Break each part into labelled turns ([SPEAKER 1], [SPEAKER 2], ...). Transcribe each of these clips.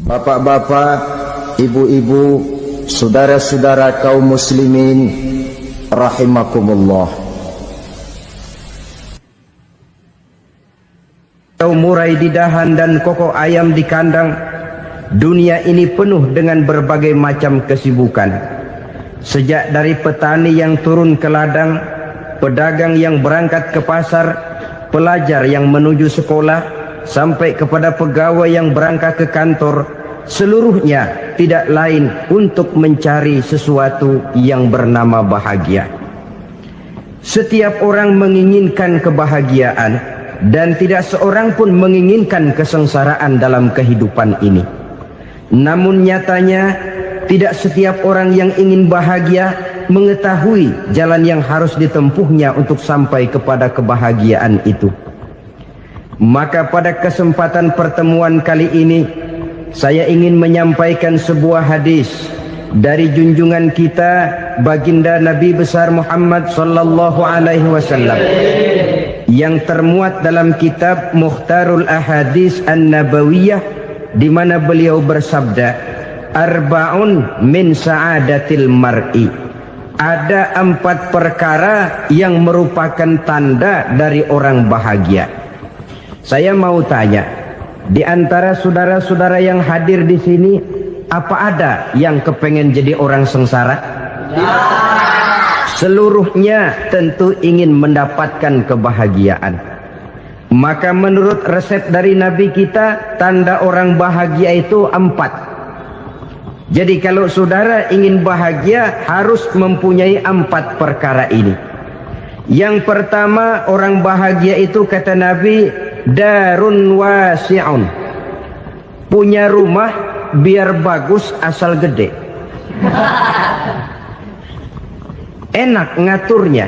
[SPEAKER 1] Bapak-bapak, ibu-ibu, saudara-saudara kaum muslimin rahimakumullah.
[SPEAKER 2] Murai di dahan dan koko ayam di kandang, dunia ini penuh dengan berbagai macam kesibukan. Sejak dari petani yang turun ke ladang, pedagang yang berangkat ke pasar, pelajar yang menuju sekolah, sampai kepada pegawai yang berangkat ke kantor, seluruhnya tidak lain untuk mencari sesuatu yang bernama bahagia. Setiap orang menginginkan kebahagiaan, dan tidak seorang pun menginginkan kesengsaraan dalam kehidupan ini. Namun nyatanya tidak setiap orang yang ingin bahagia mengetahui jalan yang harus ditempuhnya untuk sampai kepada kebahagiaan itu. Maka pada kesempatan pertemuan kali ini, saya ingin menyampaikan sebuah hadis dari junjungan kita baginda Nabi besar Muhammad sallallahu alaihi wasallam yang termuat dalam kitab Mukhtarul Ahadits An-Nabawiyah, di mana beliau bersabda, arba'un min sa'adatil mar'i. Ada 4 perkara yang merupakan tanda dari orang bahagia. Saya mau tanya, di antara saudara-saudara yang hadir di sini, apa ada yang kepengen jadi orang sengsara? Ya. Seluruhnya tentu ingin mendapatkan kebahagiaan. Maka menurut resep dari Nabi kita, tanda orang bahagia itu 4. Jadi kalau saudara ingin bahagia, harus mempunyai 4 perkara ini. Yang pertama, orang bahagia itu kata Nabi, darun wasi'un. Punya rumah biar bagus asal gede. Enak ngaturnya,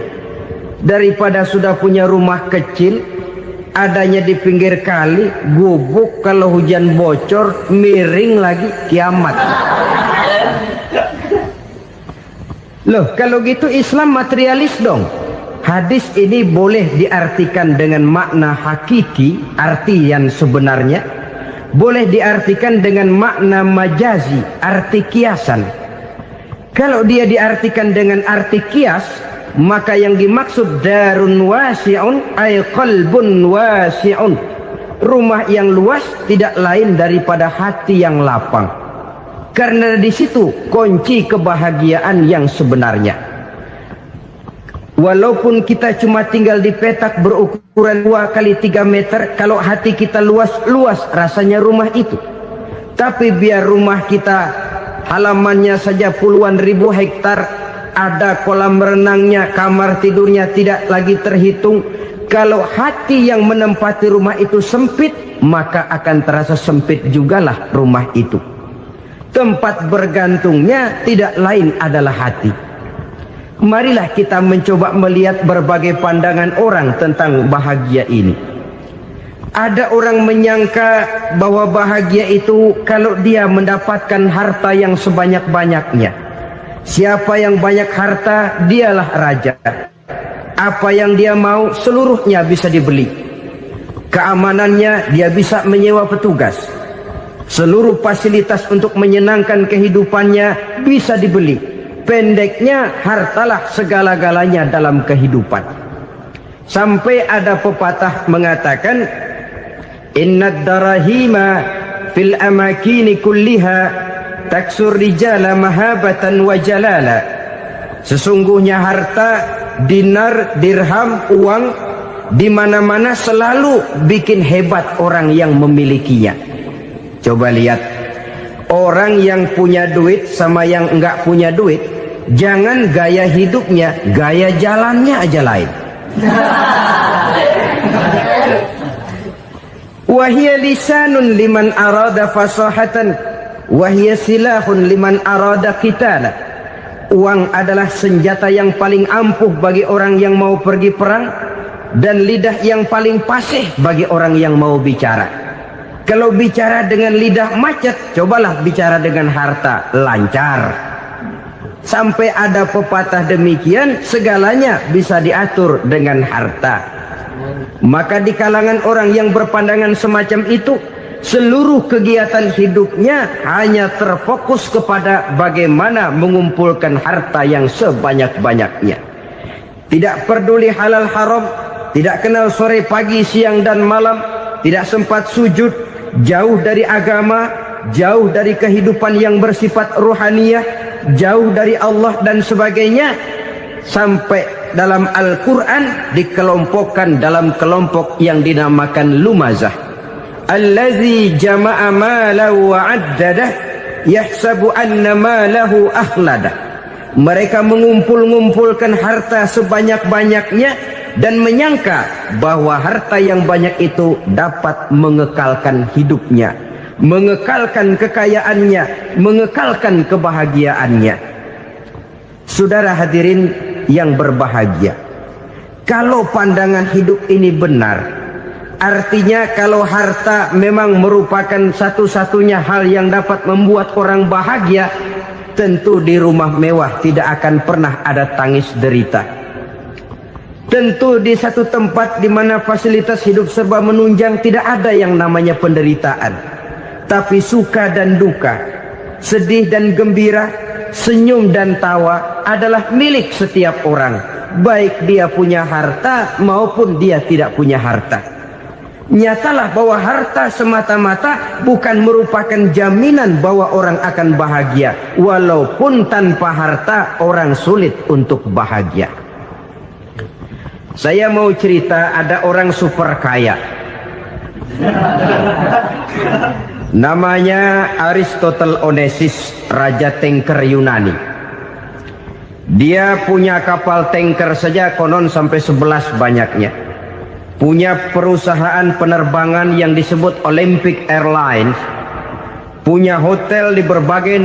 [SPEAKER 2] daripada sudah punya rumah kecil adanya di pinggir kali, gubuk, kalau hujan bocor, miring lagi, kiamat. Loh, kalau gitu Islam materialis dong. Hadis ini boleh diartikan dengan makna hakiki, arti yang sebenarnya, boleh diartikan dengan makna majazi, arti kiasan. Kalau dia diartikan dengan arti kias, maka yang dimaksud darun wasi'un ay qalbun wasi'un. Rumah yang luas tidak lain daripada hati yang lapang. Karena di situ kunci kebahagiaan yang sebenarnya. Walaupun kita cuma tinggal di petak berukuran 2 kali 3 meter, kalau hati kita luas-luas rasanya rumah itu. Tapi biar rumah kita halamannya saja puluhan ribu hektar, ada kolam renangnya, kamar tidurnya tidak lagi terhitung. Kalau hati yang menempati rumah itu sempit, maka akan terasa sempit jugalah rumah itu. Tempat bergantungnya tidak lain adalah hati. Marilah kita mencoba melihat berbagai pandangan orang tentang bahagia ini. Ada orang menyangka bahwa bahagia itu kalau dia mendapatkan harta yang sebanyak-banyaknya. Siapa yang banyak harta, dialah raja. Apa yang dia mau, seluruhnya bisa dibeli. Keamanannya, dia bisa menyewa petugas. Seluruh fasilitas untuk menyenangkan kehidupannya bisa dibeli. Pendeknya, hartalah segala-galanya dalam kehidupan. Sampai ada pepatah mengatakan, innad darahima fil amakini kulliha taksur rijala mahabatan wa jalala. Sesungguhnya harta, dinar, dirham, uang di mana-mana selalu bikin hebat orang yang memilikinya. Coba lihat, orang yang punya duit sama yang enggak punya duit, jangan gaya hidupnya, gaya jalannya aja lain. Wahia lisanun liman arada fasahatan, wahia silahun liman arada qitala. Uang adalah senjata yang paling ampuh bagi orang yang mau pergi perang, dan lidah yang paling fasih bagi orang yang mau bicara. Kalau bicara dengan lidah macet, cobalah bicara dengan harta, lancar. Sampai ada pepatah demikian, segalanya bisa diatur dengan harta. Maka di kalangan orang yang berpandangan semacam itu, seluruh kegiatan hidupnya hanya terfokus kepada bagaimana mengumpulkan harta yang sebanyak-banyaknya. Tidak peduli halal haram, tidak kenal sore pagi siang dan malam, tidak sempat sujud, jauh dari agama, jauh dari kehidupan yang bersifat ruhaniyah, jauh dari Allah dan sebagainya. Sampai dalam Al-Quran dikelompokkan dalam kelompok yang dinamakan lumazah. Allazi jama'a malahu wa 'addadah yahsabu anna malahu akhladah. Mereka mengumpulkan harta sebanyak-banyaknya dan menyangka bahwa harta yang banyak itu dapat mengekalkan hidupnya, mengekalkan kekayaannya, mengekalkan kebahagiaannya. Saudara hadirin yang berbahagia, kalau pandangan hidup ini benar, artinya kalau harta memang merupakan satu-satunya hal yang dapat membuat orang bahagia, tentu di rumah mewah tidak akan pernah ada tangis derita. Tentu di satu tempat di mana fasilitas hidup serba menunjang tidak ada yang namanya penderitaan. Tapi suka dan duka, sedih dan gembira, senyum dan tawa adalah milik setiap orang, baik dia punya harta maupun dia tidak punya harta. Nyatalah bahwa harta semata-mata bukan merupakan jaminan bahwa orang akan bahagia, walaupun tanpa harta orang sulit untuk bahagia. Saya mau cerita, ada orang super kaya, namanya Aristotle Onassis, raja tanker Yunani. Dia punya kapal tanker saja konon sampai 11 banyaknya. Punya perusahaan penerbangan yang disebut Olympic Airlines. Punya hotel di berbagai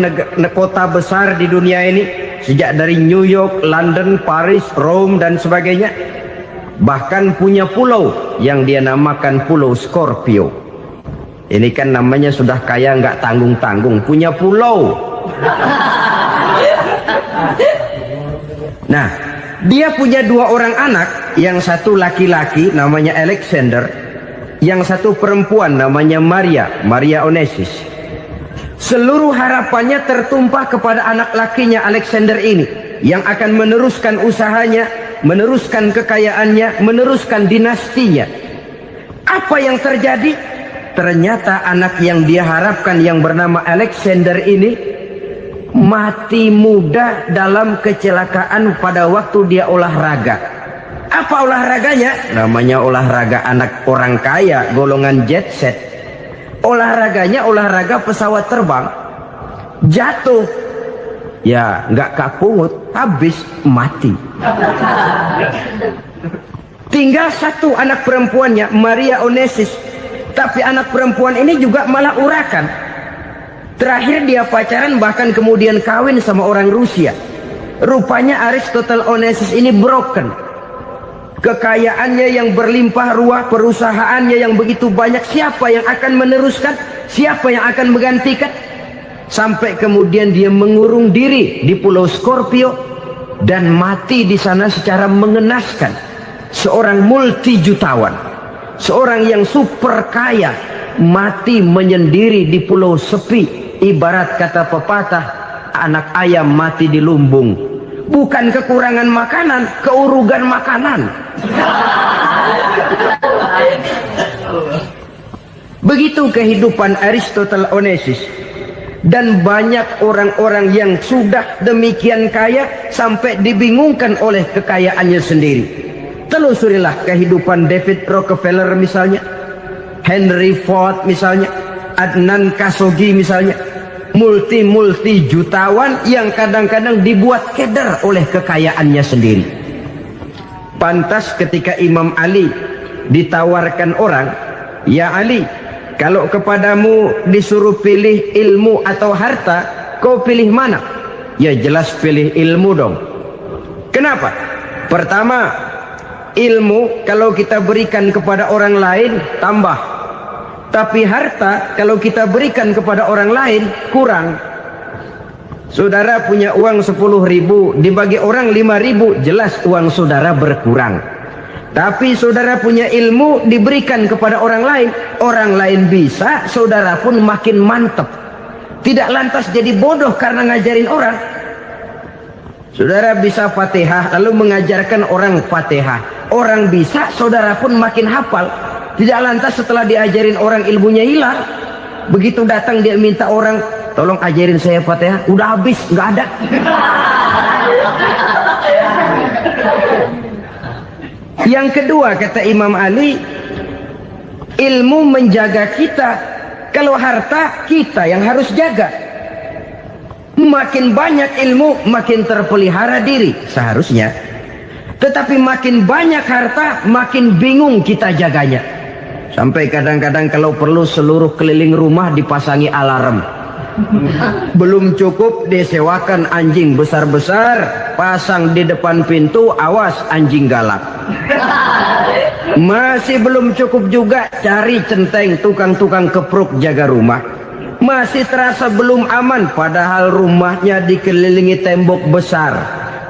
[SPEAKER 2] kota besar di dunia ini, sejak dari New York, London, Paris, Rome dan sebagainya. Bahkan punya pulau yang dia namakan Pulau Scorpio. Ini kan namanya sudah kaya nggak tanggung-tanggung, punya pulau. Nah, dia punya 2 orang anak, yang satu laki-laki namanya Alexander, yang satu perempuan namanya Maria Onassis. Seluruh harapannya tertumpah kepada anak lakinya Alexander ini, yang akan meneruskan usahanya, meneruskan kekayaannya, meneruskan dinastinya. Apa yang terjadi? Ternyata anak yang dia harapkan yang bernama Alexander ini mati muda dalam kecelakaan pada waktu dia olahraga. Apa olahraganya? Namanya olahraga anak orang kaya, golongan jet set. Olahraganya olahraga pesawat terbang. Jatuh, ya nggak kapungut, habis mati. Tinggal satu anak perempuannya, Maria Onassis. Tapi anak perempuan ini juga malah urakan. Terakhir dia pacaran, bahkan kemudian kawin sama orang Rusia. Rupanya Aristotle Onassis ini broken. Kekayaannya yang berlimpah ruah, perusahaannya yang begitu banyak, siapa yang akan meneruskan? Siapa yang akan menggantikan? Sampai kemudian dia mengurung diri di Pulau Scorpio dan mati di sana secara mengenaskan. Seorang multijutawan, seorang yang super kaya, mati menyendiri di pulau sepi. Ibarat kata pepatah, anak ayam mati di lumbung. Bukan kekurangan makanan, keurugan makanan. Begitu kehidupan Aristotle Onassis. Dan banyak orang-orang yang sudah demikian kaya sampai dibingungkan oleh kekayaannya sendiri. Telusurilah kehidupan David Rockefeller misalnya, Henry Ford misalnya, Adnan Khashoggi misalnya. Multi jutawan yang kadang-kadang dibuat keder oleh kekayaannya sendiri. Pantas ketika Imam Ali ditawarkan orang, "Ya Ali, kalau kepadamu disuruh pilih ilmu atau harta, kau pilih mana?" Ya jelas pilih ilmu dong. Kenapa? Pertama, ilmu kalau kita berikan kepada orang lain tambah. Tapi harta kalau kita berikan kepada orang lain kurang. Saudara punya uang 10.000, dibagi orang 5.000, jelas uang saudara berkurang. Tapi saudara punya ilmu diberikan kepada orang lain bisa, saudara pun makin mantap. Tidak lantas jadi bodoh karena ngajarin orang. Saudara bisa Fatihah lalu mengajarkan orang Fatihah. Orang bisa, saudara pun makin hafal. Tidak lantas setelah diajarin orang ilmunya hilang. Begitu datang dia minta orang, tolong ajarin saya Fatihah, udah habis, nggak ada. Yang kedua kata Imam Ali, ilmu menjaga kita. Kalau harta, kita yang harus jaga. Makin banyak ilmu, makin terpelihara diri seharusnya. Tetapi makin banyak harta, makin bingung kita jaganya. Sampai kadang-kadang kalau perlu seluruh keliling rumah dipasangi alarm. Belum cukup disewakan anjing besar-besar, pasang di depan pintu, awas anjing galak. Masih belum cukup juga, cari centeng tukang-tukang kepruk jaga rumah. Masih terasa belum aman, padahal rumahnya dikelilingi tembok besar.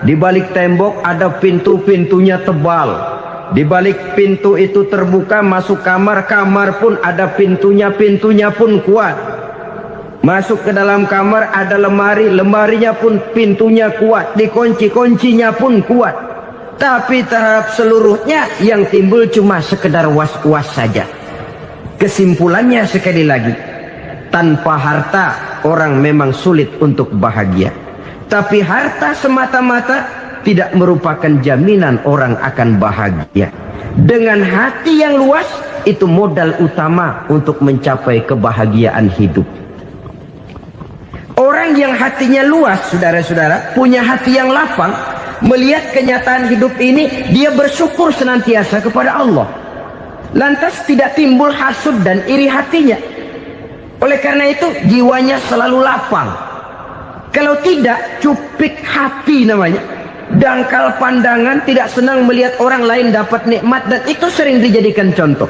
[SPEAKER 2] Di balik tembok ada pintu-pintunya tebal. Di balik pintu itu terbuka masuk kamar, kamar pun ada pintunya, pintunya pun kuat. Masuk ke dalam kamar ada lemari, lemarinya pun pintunya kuat, dikunci, kuncinya pun kuat. Tapi terhadap seluruhnya yang timbul cuma sekedar was-was saja. Kesimpulannya sekali lagi, tanpa harta orang memang sulit untuk bahagia. Tapi harta semata-mata tidak merupakan jaminan orang akan bahagia. Dengan hati yang luas, itu modal utama untuk mencapai kebahagiaan hidup. Orang yang hatinya luas, saudara-saudara, punya hati yang lapang, melihat kenyataan hidup ini, dia bersyukur senantiasa kepada Allah. Lantas tidak timbul hasud dan iri hatinya. Oleh karena itu, jiwanya selalu lapang. Kalau tidak, cupik hati namanya. Dangkal pandangan, tidak senang melihat orang lain dapat nikmat, dan itu sering dijadikan contoh.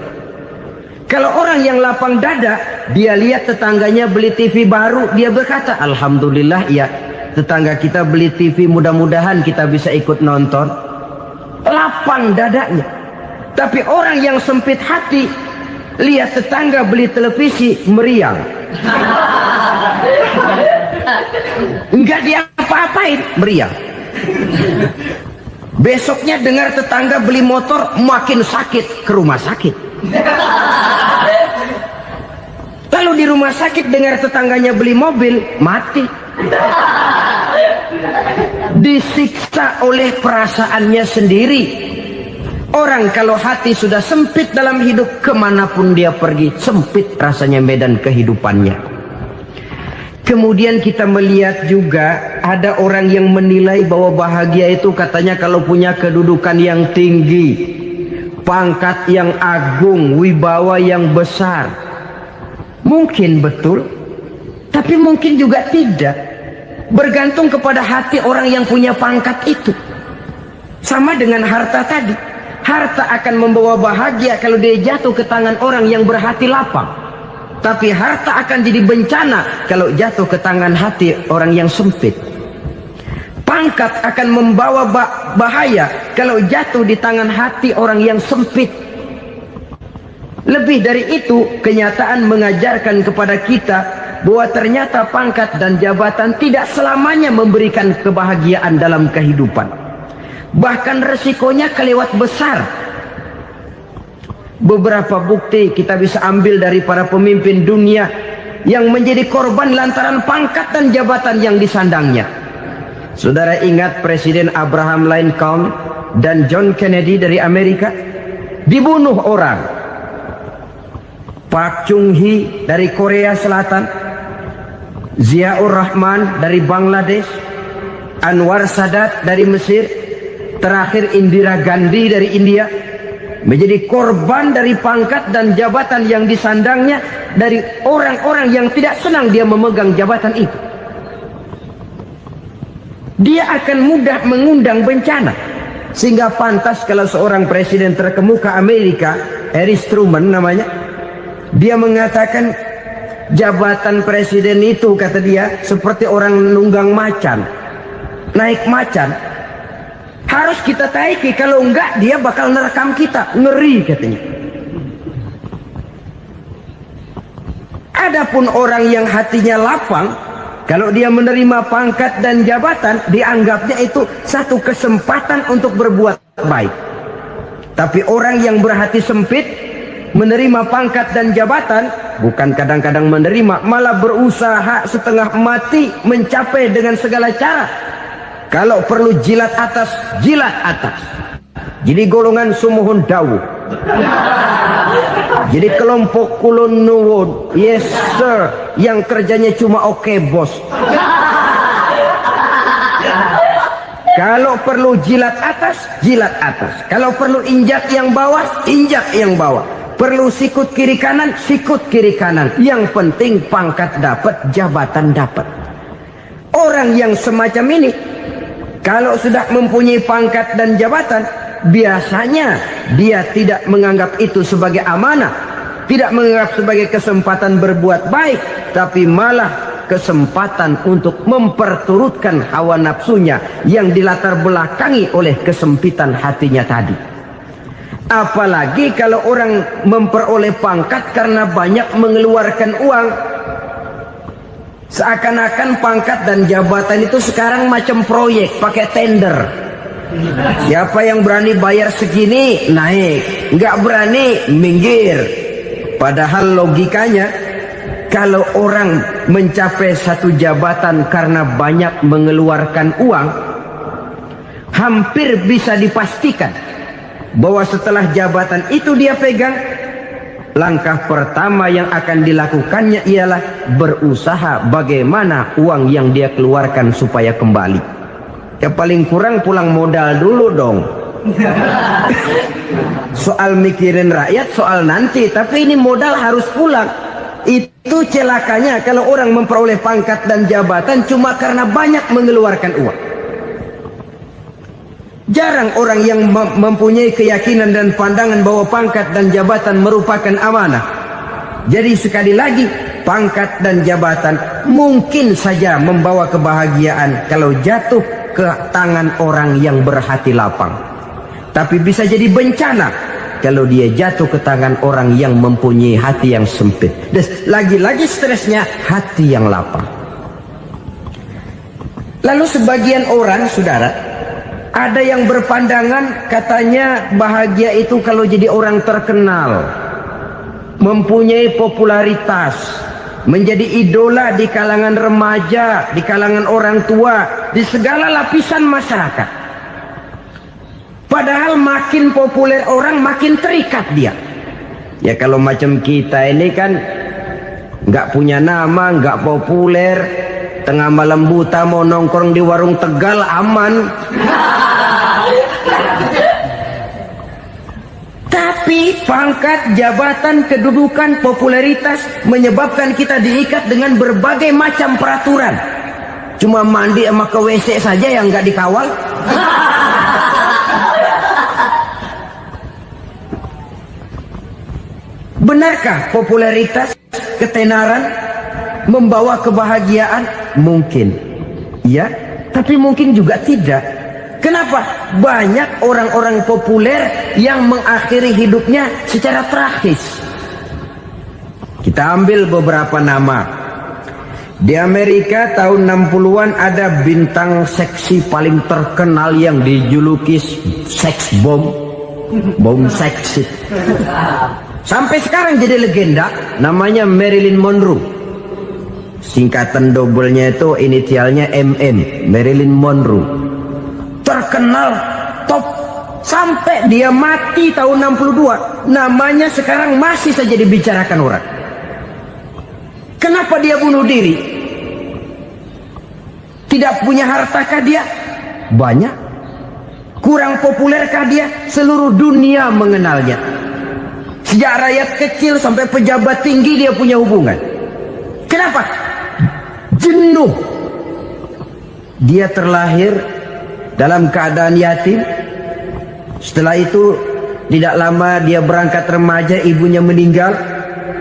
[SPEAKER 2] Kalau orang yang lapang dada, dia lihat tetangganya beli TV baru, dia berkata, alhamdulillah ya, tetangga kita beli TV, mudah-mudahan kita bisa ikut nonton. Lapang dadanya. Tapi orang yang sempit hati, lihat tetangga beli televisi, meriang. Enggak dia apa-apain, meriang. Besoknya dengar tetangga beli motor, makin sakit, ke rumah sakit. Lalu di rumah sakit dengar tetangganya beli mobil, mati. Disiksa oleh perasaannya sendiri. Orang kalau hati sudah sempit dalam hidup, kemanapun dia pergi, sempit rasanya medan kehidupannya. Kemudian kita melihat juga ada orang yang menilai bahwa bahagia itu katanya kalau punya kedudukan yang tinggi, pangkat yang agung, wibawa yang besar. Mungkin betul, tapi mungkin juga tidak. Bergantung kepada hati orang yang punya pangkat itu. Sama dengan harta tadi. Harta akan membawa bahagia kalau dia jatuh ke tangan orang yang berhati lapang. Tapi harta akan jadi bencana kalau jatuh ke tangan hati orang yang sempit. Pangkat akan membawa bahaya kalau jatuh di tangan hati orang yang sempit. Lebih dari itu, kenyataan mengajarkan kepada kita bahwa ternyata pangkat dan jabatan tidak selamanya memberikan kebahagiaan dalam kehidupan. Bahkan resikonya kelewat besar. Beberapa bukti kita bisa ambil dari para pemimpin dunia yang menjadi korban lantaran pangkat dan jabatan yang disandangnya. Saudara ingat Presiden Abraham Lincoln dan John Kennedy dari Amerika? Dibunuh orang. Park Chung-hee dari Korea Selatan, Ziaur Rahman dari Bangladesh, Anwar Sadat dari Mesir, terakhir Indira Gandhi dari India, menjadi korban dari pangkat dan jabatan yang disandangnya dari orang-orang yang tidak senang dia memegang jabatan itu. Dia akan mudah mengundang bencana. Sehingga pantas kalau seorang presiden terkemuka Amerika, Harry Truman namanya, dia mengatakan jabatan presiden itu, kata dia, seperti orang nunggang macan, naik macan. Harus kita taiki, kalau enggak dia bakal nerekam kita. Ngeri katanya. Adapun orang yang hatinya lapang, kalau dia menerima pangkat dan jabatan, dianggapnya itu satu kesempatan untuk berbuat baik. Tapi orang yang berhati sempit, menerima pangkat dan jabatan, bukan kadang-kadang menerima, malah berusaha setengah mati mencapai dengan segala cara. Kalau perlu jilat atas, jilat atas. Jadi golongan sumuhun dawuh. Jadi kelompok kulon nuwun, yes sir, yang kerjanya cuma oke bos. Kalau perlu jilat atas, jilat atas. Kalau perlu injak yang bawah, injak yang bawah. Perlu sikut kiri kanan, sikut kiri kanan. Yang penting pangkat dapat, jabatan dapat. Orang yang semacam ini, kalau sudah mempunyai pangkat dan jabatan, biasanya dia tidak menganggap itu sebagai amanah, tidak menganggap sebagai kesempatan berbuat baik, tapi malah kesempatan untuk memperturutkan hawa nafsunya yang dilatar belakangi oleh kesempitan hatinya tadi. Apalagi kalau orang memperoleh pangkat karena banyak mengeluarkan uang. Seakan-akan pangkat dan jabatan itu sekarang macam proyek, pakai tender. Siapa yang berani bayar segini, naik. Nggak berani, minggir. Padahal logikanya, kalau orang mencapai satu jabatan karena banyak mengeluarkan uang, hampir bisa dipastikan bahwa setelah jabatan itu dia pegang, langkah pertama yang akan dilakukannya ialah berusaha bagaimana uang yang dia keluarkan supaya kembali. Ya paling kurang pulang modal dulu dong. Soal mikirin rakyat soal nanti, tapi ini modal harus pulang. Itu celakanya kalau orang memperoleh pangkat dan jabatan cuma karena banyak mengeluarkan uang. Jarang orang yang mempunyai keyakinan dan pandangan bahwa pangkat dan jabatan merupakan amanah. Jadi sekali lagi, pangkat dan jabatan mungkin saja membawa kebahagiaan kalau jatuh ke tangan orang yang berhati lapang. Tapi bisa jadi bencana kalau dia jatuh ke tangan orang yang mempunyai hati yang sempit. Dan lagi-lagi stresnya hati yang lapang. Lalu sebagian orang, saudara, ada yang berpandangan katanya bahagia itu kalau jadi orang terkenal, mempunyai popularitas, menjadi idola di kalangan remaja, di kalangan orang tua, di segala lapisan masyarakat. Padahal makin populer orang, makin terikat dia. Ya kalau macam kita ini kan nggak punya nama, nggak populer, tengah malam buta mau nongkrong di warung Tegal aman. Tapi pangkat, jabatan, kedudukan, popularitas menyebabkan kita diikat dengan berbagai macam peraturan. Cuma mandi sama ke WC saja yang nggak dikawal. Benarkah popularitas, ketenaran membawa kebahagiaan? Mungkin. Ya, tapi mungkin juga tidak. Kenapa? Banyak orang-orang populer yang mengakhiri hidupnya secara tragis. Kita ambil beberapa nama. Di Amerika tahun 60-an ada bintang seksi paling terkenal yang dijuluki seks bom. Bom seksi. Sampai sekarang jadi legenda, namanya Marilyn Monroe. Singkatan dobelnya itu inisialnya MM, Marilyn Monroe. Terkenal, top, sampai dia mati tahun 62. Namanya sekarang masih saja dibicarakan orang. Kenapa dia bunuh diri? Tidak punya hartakah dia? Banyak. Kurang populerkah dia? Seluruh dunia mengenalnya. Sejak rakyat kecil sampai pejabat tinggi dia punya hubungan. Kenapa? Jenuh. Dia terlahir dalam keadaan yatim. Setelah itu tidak lama dia berangkat remaja, ibunya meninggal.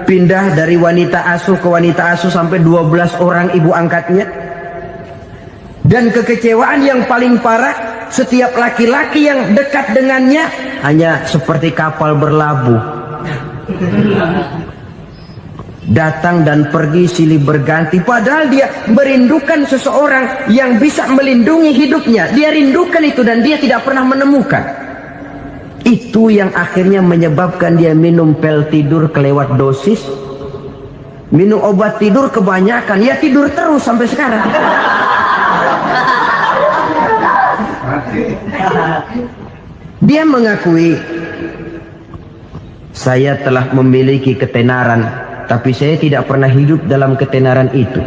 [SPEAKER 2] Pindah dari wanita asuh ke wanita asuh sampai 12 orang ibu angkatnya. Dan kekecewaan yang paling parah, setiap laki-laki yang dekat dengannya hanya seperti kapal berlabuh. Datang dan pergi silih berganti, padahal dia merindukan seseorang yang bisa melindungi hidupnya. Dia rindukan itu dan dia tidak pernah menemukan. Itu yang akhirnya menyebabkan dia minum pil tidur kelewat dosis, minum obat tidur kebanyakan, ya tidur terus sampai sekarang. Dia mengakui, saya telah memiliki ketenaran, tapi saya tidak pernah hidup dalam ketenaran itu.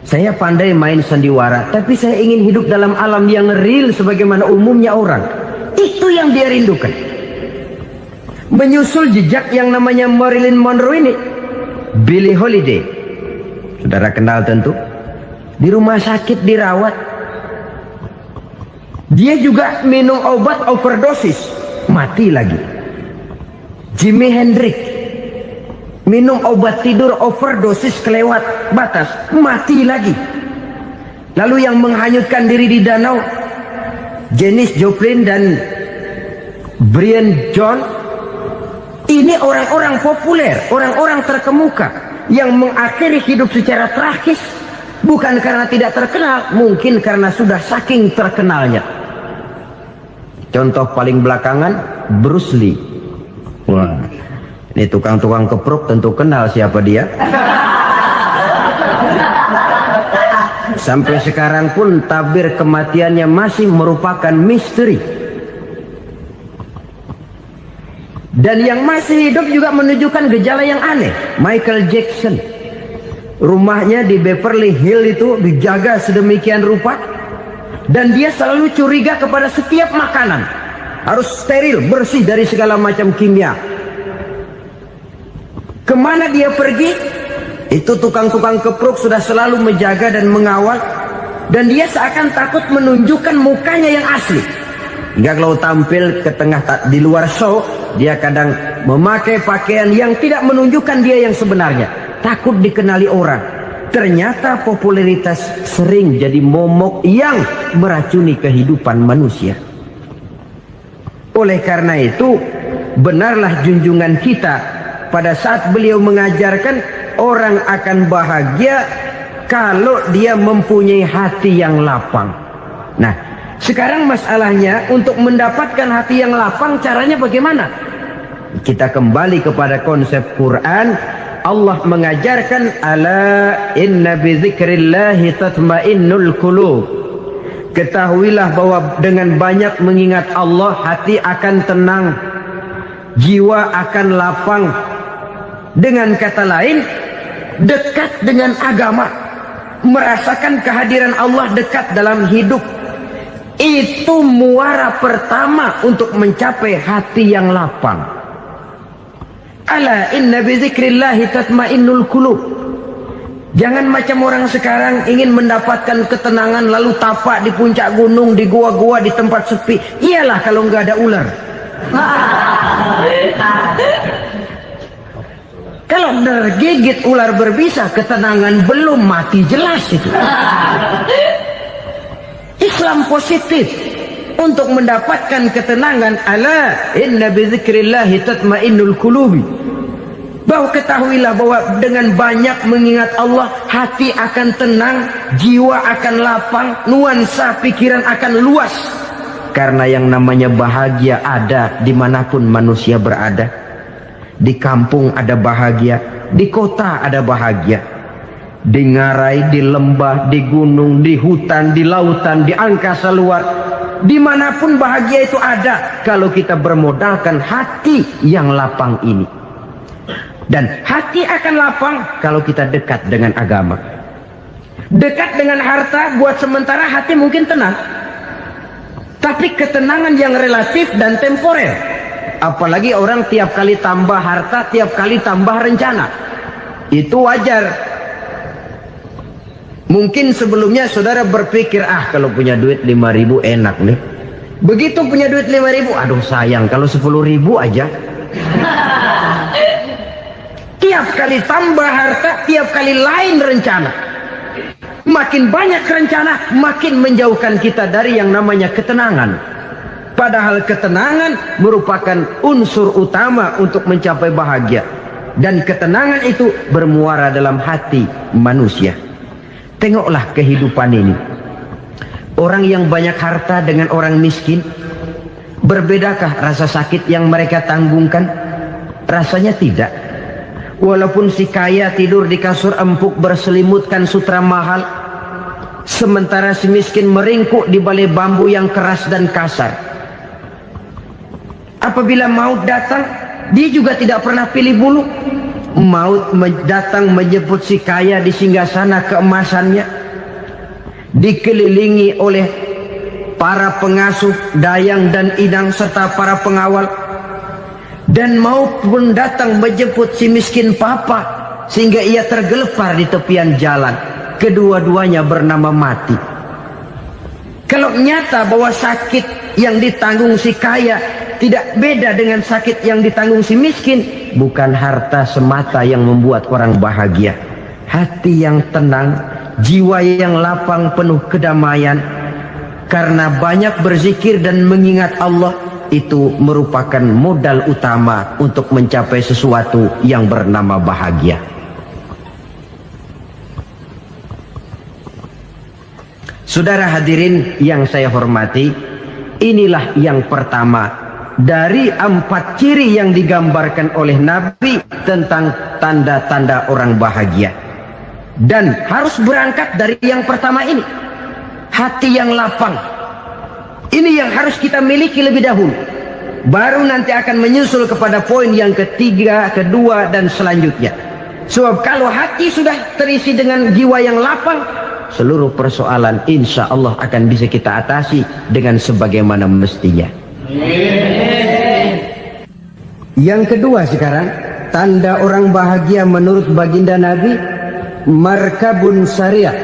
[SPEAKER 2] Saya pandai main sandiwara, tapi saya ingin hidup dalam alam yang real sebagaimana umumnya orang. Itu yang dia rindukan. Menyusul jejak yang namanya Marilyn Monroe ini, Billie Holiday, saudara kenal tentu. Di rumah sakit dirawat. Dia juga minum obat overdosis, mati lagi. Jimi Hendrix minum obat tidur overdosis kelewat batas, mati lagi. Lalu yang menghanyutkan diri di danau, Janis Joplin dan Brian John. Ini orang-orang populer, orang-orang terkemuka yang mengakhiri hidup secara tragis, bukan karena tidak terkenal, mungkin karena sudah saking terkenalnya. Contoh paling belakangan, Bruce Lee. Wah, ini tukang-tukang keprok tentu kenal siapa dia. Sampai sekarang pun tabir kematiannya masih merupakan misteri. Dan yang masih hidup juga menunjukkan gejala yang aneh. Michael Jackson, rumahnya di Beverly Hills itu dijaga sedemikian rupa, dan dia selalu curiga kepada setiap makanan harus steril, bersih dari segala macam kimia. Kemana dia pergi, itu tukang-tukang keprok sudah selalu menjaga dan mengawal, dan dia seakan takut menunjukkan mukanya yang asli. Hingga kalau tampil ke tengah di luar show, dia kadang memakai pakaian yang tidak menunjukkan dia yang sebenarnya, takut dikenali orang. Ternyata popularitas sering jadi momok yang meracuni kehidupan manusia. Oleh karena itu, benarlah junjungan kita pada saat beliau mengajarkan orang akan bahagia kalau dia mempunyai hati yang lapang. Nah, sekarang masalahnya untuk mendapatkan hati yang lapang, caranya bagaimana? Kita kembali kepada konsep Quran. Allah mengajarkan, ala inna bi dzikrillahi tatmainnul qulub. Ketahuilah bahwa dengan banyak mengingat Allah, hati akan tenang, jiwa akan lapang. Dengan kata lain, dekat dengan agama, merasakan kehadiran Allah dekat dalam hidup. Itu muara pertama untuk mencapai hati yang lapang. Ala inna bi dzikrillahi tatmainnul qulub. Jangan macam orang sekarang ingin mendapatkan ketenangan lalu tapak di puncak gunung, di gua-gua, di tempat sepi. Iyalah kalau nggak ada ular. Kalau tergigit ular berbisa, ketenangan belum, mati jelas itu. Islam positif untuk mendapatkan ketenangan. Ala inna bi dzikrillahi tatmainnul qulubi. Bahwa ketahuilah bahwa dengan banyak mengingat Allah, hati akan tenang, jiwa akan lapang, nuansa pikiran akan luas. Karena yang namanya bahagia ada dimanapun manusia berada. Di kampung ada bahagia, di kota ada bahagia, di ngarai, di lembah, di gunung, di hutan, di lautan, di angkasa luar, dimanapun bahagia itu ada kalau kita bermodalkan hati yang lapang ini. Dan hati akan lapang kalau kita dekat dengan agama. Dekat dengan harta buat sementara hati mungkin tenang, tapi ketenangan yang relatif dan temporer. Apalagi orang tiap kali tambah harta, tiap kali tambah rencana. Itu wajar. Mungkin sebelumnya saudara berpikir, kalau punya duit 5.000 enak nih. Begitu punya duit 5.000, aduh sayang kalau 10.000 aja. Tiap kali tambah harta, tiap kali lain rencana. Makin banyak rencana, makin menjauhkan kita dari yang namanya ketenangan. Padahal ketenangan merupakan unsur utama untuk mencapai bahagia. Dan ketenangan itu bermuara dalam hati manusia. Tengoklah kehidupan ini. Orang yang banyak harta dengan orang miskin, berbedakah rasa sakit yang mereka tanggungkan? Rasanya tidak. Walaupun si kaya tidur di kasur empuk berselimutkan sutra mahal, sementara si miskin meringkuk di balai bambu yang keras dan kasar. Apabila maut datang, dia juga tidak pernah pilih bulu. Maut datang menjemput si kaya di singgasana keemasannya, dikelilingi oleh para pengasuh, dayang dan inang serta para pengawal. Dan maut pun datang menjemput si miskin papa, sehingga ia tergelepar di tepian jalan. Kedua-duanya bernama mati. Kalau nyata bahwa sakit yang ditanggung si kaya tidak beda dengan sakit yang ditanggung si miskin, bukan harta semata yang membuat orang bahagia. Hati yang tenang, jiwa yang lapang penuh kedamaian, karena banyak berzikir dan mengingat Allah, itu merupakan modal utama untuk mencapai sesuatu yang bernama bahagia. Saudara hadirin yang saya hormati, inilah yang pertama dari 4 ciri yang digambarkan oleh Nabi tentang tanda-tanda orang bahagia. Dan harus berangkat dari yang pertama ini, hati yang lapang. Ini yang harus kita miliki lebih dahulu. Baru nanti akan menyusul kepada poin yang ketiga, kedua, dan selanjutnya. Sebab kalau hati sudah terisi dengan jiwa yang lapang, seluruh persoalan insya Allah akan bisa kita atasi dengan sebagaimana mestinya. Yang kedua sekarang, tanda orang bahagia menurut baginda Nabi, markabun syariah.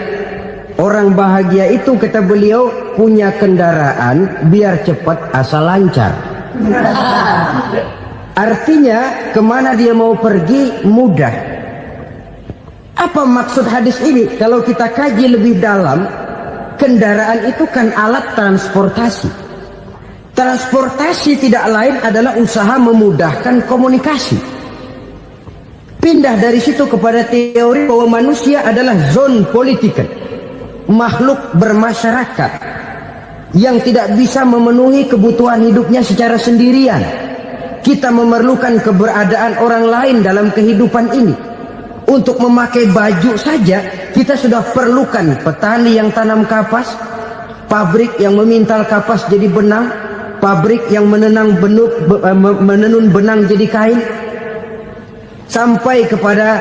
[SPEAKER 2] Orang bahagia itu, kata beliau, punya kendaraan biar cepat asal lancar. Artinya kemana dia mau pergi mudah. Apa maksud hadis ini? Kalau kita kaji lebih dalam, kendaraan itu kan alat transportasi. Transportasi tidak lain adalah usaha memudahkan komunikasi. Pindah dari situ kepada teori bahwa manusia adalah zon political, makhluk bermasyarakat yang tidak bisa memenuhi kebutuhan hidupnya secara sendirian. Kita memerlukan keberadaan orang lain dalam kehidupan ini. Untuk memakai baju saja kita sudah perlukan petani yang tanam kapas, pabrik yang memintal kapas jadi benang, pabrik yang menenun benang jadi kain, sampai kepada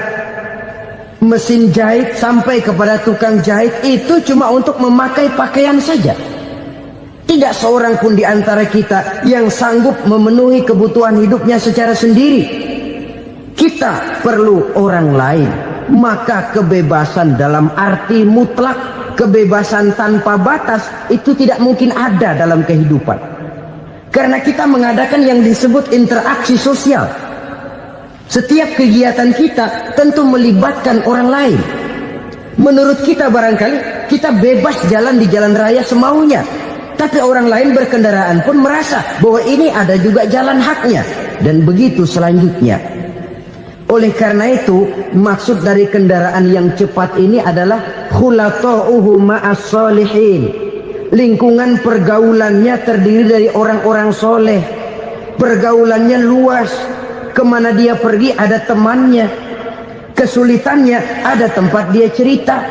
[SPEAKER 2] mesin jahit, sampai kepada tukang jahit. Itu cuma untuk memakai pakaian saja. Tidak seorang pun di antara kita yang sanggup memenuhi kebutuhan hidupnya secara sendiri. Kita perlu orang lain. Maka kebebasan dalam arti mutlak, kebebasan tanpa batas, itu tidak mungkin ada dalam kehidupan. Karena kita mengadakan yang disebut interaksi sosial. Setiap kegiatan kita tentu melibatkan orang lain. Menurut kita barangkali kita bebas jalan di jalan raya semaunya, tapi orang lain berkendaraan pun merasa bahwa ini ada juga jalan haknya, dan begitu selanjutnya. Oleh karena itu, maksud dari kendaraan yang cepat ini adalah khulatuhu ma'as solihin. Lingkungan pergaulannya terdiri dari orang-orang soleh. Pergaulannya luas. Kemana dia pergi ada temannya. Kesulitannya ada tempat dia cerita.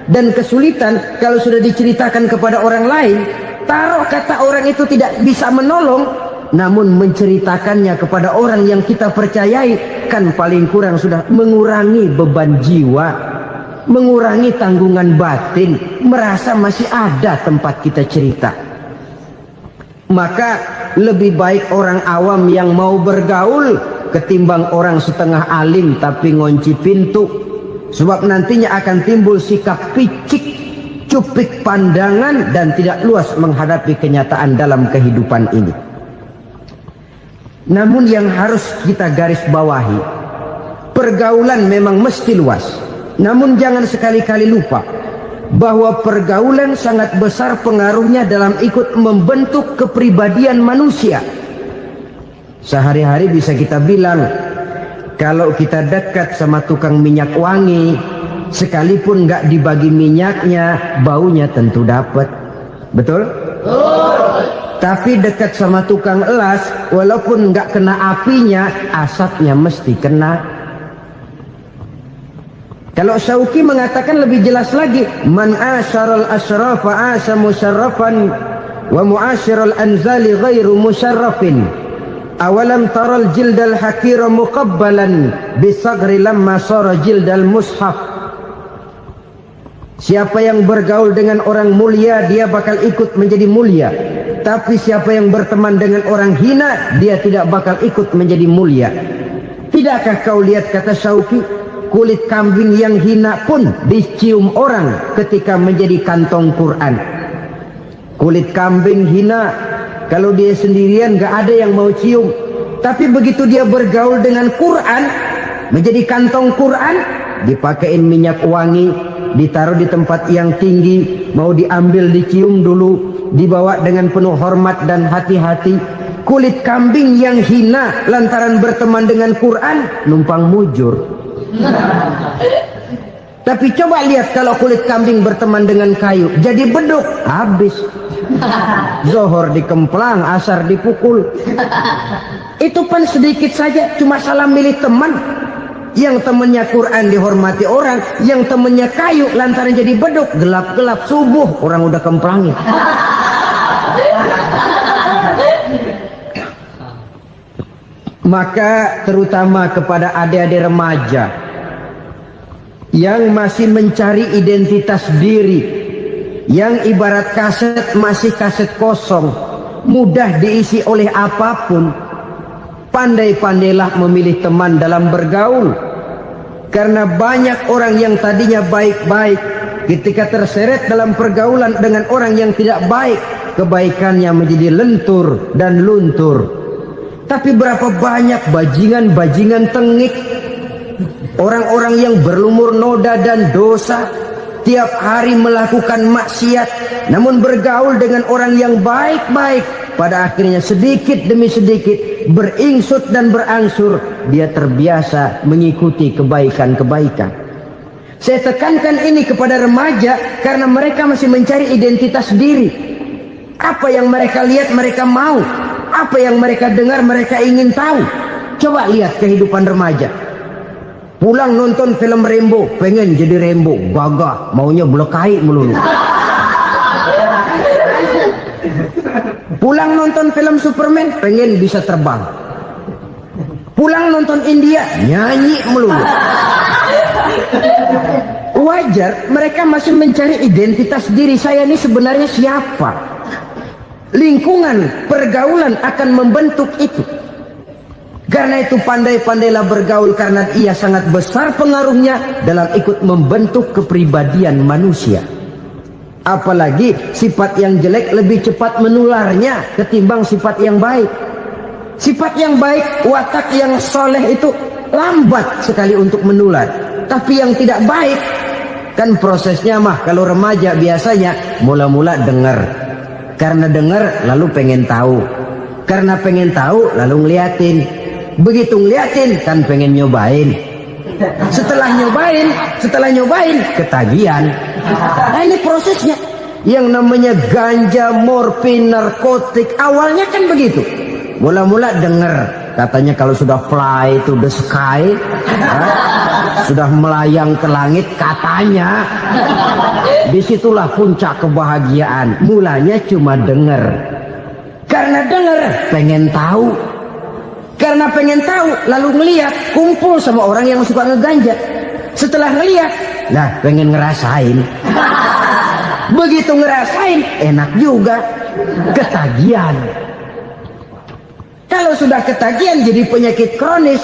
[SPEAKER 2] Dan kesulitan kalau sudah diceritakan kepada orang lain, taruh kata orang itu tidak bisa menolong, namun menceritakannya kepada orang yang kita percayai, kan paling kurang sudah mengurangi beban jiwa, mengurangi tanggungan batin, merasa masih ada tempat kita cerita. Maka lebih baik orang awam yang mau bergaul ketimbang orang setengah alim tapi ngunci pintu. Sebab nantinya akan timbul sikap picik, cupik pandangan, dan tidak luas menghadapi kenyataan dalam kehidupan ini. Namun yang harus kita garis bawahi, pergaulan memang mesti luas. Namun jangan sekali-kali lupa bahwa pergaulan sangat besar pengaruhnya dalam ikut membentuk kepribadian manusia. Sehari-hari bisa kita bilang, kalau kita dekat sama tukang minyak wangi, sekalipun nggak dibagi minyaknya, baunya tentu dapat. Betul? Tapi dekat sama tukang elas, walaupun nggak kena apinya, asapnya mesti kena. Kalau Syauqi mengatakan lebih jelas lagi, man asyaral asrafa asa musyarrafan wa muasyiral anzali ghairu musyarrafin. Awalam taral jildal hakira muqabbalan bisagri lamma sara jildal mushaf. Siapa yang bergaul dengan orang mulia, dia bakal ikut menjadi mulia. Tapi siapa yang berteman dengan orang hina, dia tidak bakal ikut menjadi mulia. Tidakkah kau lihat, kata Syauqi, kulit kambing yang hina pun dicium orang ketika menjadi kantong Quran. Kulit kambing hina, kalau dia sendirian gak ada yang mau cium. Tapi begitu dia bergaul dengan Quran, menjadi kantong Quran, dipakein minyak wangi, ditaruh di tempat yang tinggi, mau diambil dicium dulu, dibawa dengan penuh hormat dan hati-hati. Kulit kambing yang hina lantaran berteman dengan Quran, numpang mujur. Tapi coba lihat kalau kulit kambing berteman dengan kayu, jadi beduk, habis. Zohor dikemplang, asar dipukul. Itu pun sedikit saja, cuma salah milih teman. Yang temannya Quran dihormati orang, yang temannya kayu lantaran jadi beduk, gelap-gelap subuh orang udah kemplangin. Maka terutama kepada adik-adik remaja yang masih mencari identitas diri, yang ibarat kaset masih kaset kosong, mudah diisi oleh apapun, pandai-pandailah memilih teman dalam bergaul. Karena banyak orang yang tadinya baik-baik, ketika terseret dalam pergaulan dengan orang yang tidak baik, kebaikannya menjadi lentur dan luntur. Tapi berapa banyak bajingan-bajingan tengik, orang-orang yang berlumur noda dan dosa, tiap hari melakukan maksiat, namun bergaul dengan orang yang baik-baik, pada akhirnya sedikit demi sedikit beringsut dan berangsur dia terbiasa mengikuti kebaikan-kebaikan. Saya tekankan ini kepada remaja karena mereka masih mencari identitas diri. Apa yang mereka lihat mereka mau, apa yang mereka dengar mereka ingin tahu. Coba lihat kehidupan remaja. Pulang nonton film Rambo, pengen jadi Rambo, gagah, maunya belekai melulu. Pulang nonton film Superman, pengen bisa terbang. Pulang nonton India, nyanyi melulu. Wajar, mereka masih mencari identitas diri. Saya ini sebenarnya siapa? Lingkungan, pergaulan akan membentuk itu. Karena itu pandai-pandailah bergaul, karena ia sangat besar pengaruhnya dalam ikut membentuk kepribadian manusia. Apalagi sifat yang jelek lebih cepat menularnya ketimbang sifat yang baik. Sifat yang baik, watak yang soleh itu lambat sekali untuk menular. Tapi yang tidak baik, kan prosesnya mah kalau remaja biasanya mula-mula dengar. Karena dengar lalu pengen tahu. Karena pengen tahu lalu ngeliatin. Begitu ngeliatin kan pengen nyobain. Setelah nyobain ketagihan. Nah ini prosesnya. Yang namanya ganja, morfin, narkotik, awalnya kan begitu. Mula-mula dengar, katanya kalau sudah fly to the sky, sudah melayang ke langit, katanya disitulah puncak kebahagiaan. Mulanya cuma dengar. Karena dengar pengen tahu. Karena pengen tahu lalu ngeliat, kumpul sama orang yang suka ngeganja. Setelah ngeliat, nah pengen ngerasain. Begitu ngerasain, enak juga, ketagihan. Kalau sudah ketagihan jadi penyakit kronis,